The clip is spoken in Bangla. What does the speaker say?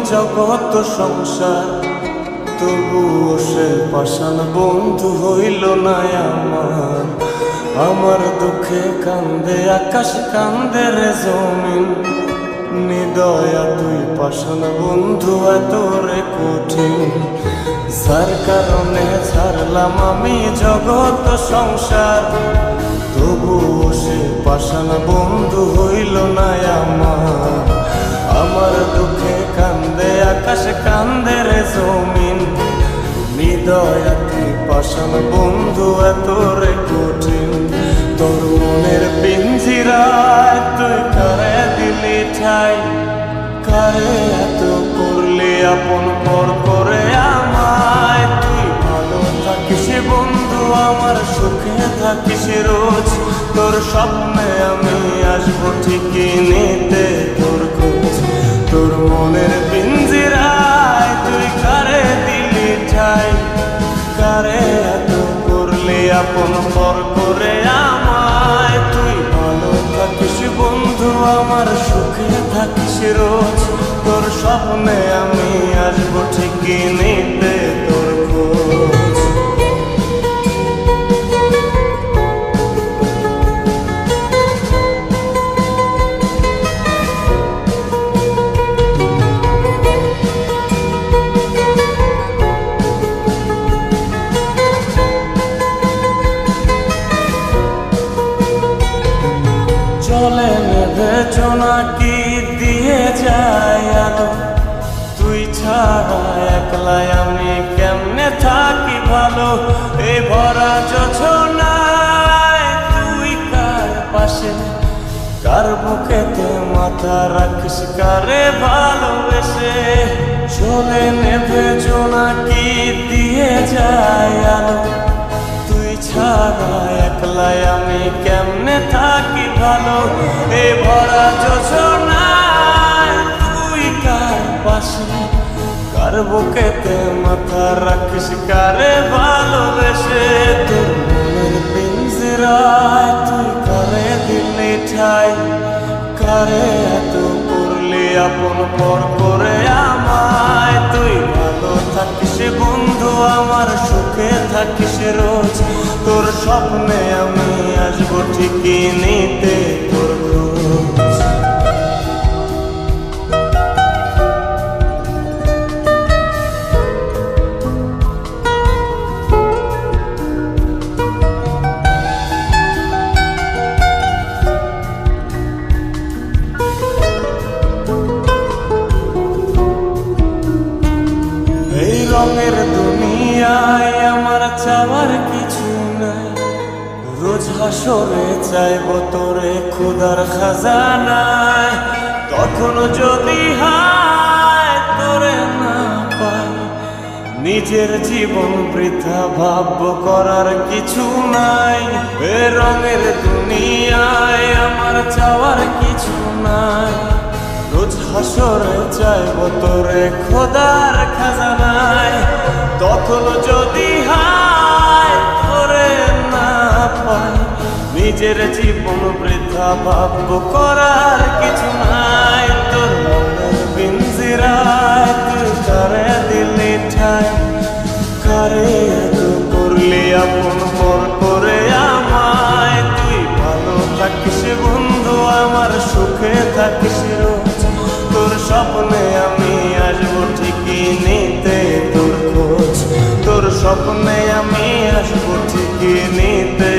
জগৎ সংসার, তবুও সে পাষাণ বন্ধু হইল না আমার। আমার দুঃখে কান্দে আকাশ, কান্দে রে জমিন, নিদয়া তুই পাষাণ বন্ধু এত রে কঠিন। যার কারণে ছাড়লাম আমি জগৎ সংসার, তবুও সে পাষাণ বন্ধু হইল না আমার। আমার দুঃখে কান্দে আকাশ, কান্দে রে জমিন, নিদয়া তুই পাষাণ বন্ধু এত রে কঠিন। তোর মনের পিঞ্জিরায় তুই কারে দিলি ঠাই, কারে এত করলি আপন পর করে আমায়। তুই ভালো থাকিস বন্ধু আমার, সুখে থাকিস রোজ, তোর স্বপ্নে আমি আসবো ঠিকই নিতে তোর খোঁজ। তোর মনের পিঞ্জিরায় তুই কারে দিলি ঠাই, কারে এত করলি আপন পর করে আমায়। তুই ভালো থাকিস বন্ধু আমার, সুখে থাকিস রোজ, তোর স্বপ্নে আমি আসবো ঠিকই নিতে তোর খোঁজ। চলে নেবে জোনাকি দিয়ে যায় আলো, তুই ছাড়া একলাই আমি কেমনে থাকি ভালো। এই ভরা যোছনায় তুই কার পাশে, কার বুকেতে মাথা রাখিস, কারে ভালোবেসে। চলে নেবে জোনাকি দিয়ে যায় আলো, তুই ছাড়া একলাই আমি কেমনে থাকি ভালো। এ ভরা যোছনায় তুই কার পাশে, কার বুকেতে মাথা রাখিস, কারে ভালোবেসে। তোর মনের পিঞ্জিরায় তুই কারে দিলি ঠাই, কারে এত করলি আপন পর করে আমায়। তুই ভালো থাকিস বন্ধু আমার, সুখে থাকিস রোজ, তোর স্বপ্নে আমি আসবো ঠিকই নিতে তোর খোঁজ। এই রঙের দুনিয়ায় আমার চাওয়ার কিছু নাই, রোজ হাসরে চাইব তোরে ক্ষুধার খাজানায়। তখন যদি হায় তোরে না পাই, নিজের জীবন বৃথা ভাবব করার কিছু নাই। এ রঙের দুনিয়ায় আমার চাওয়ার কিছু নাই, রোজ হাসরে চাইব তোরে খোদার খাজানায়। তখন যদি হায় তোরে না পাই, নিজের জীবন বৃথা ভাবব করার কিছু নাই। তোর মনের পিঞ্জিরায় তুই কারে দিলি ঠাই, কারে এত করলি আপন পর করে আমায়। তুই ভালো থাকিস বন্ধু আমার, সুখে থাকিস রোজ, তোর স্বপ্নে আমি আসবো ঠিকই নিতে তোর খোঁজ। তোর স্বপ্নে আমি আসবো ঠিকই নিতে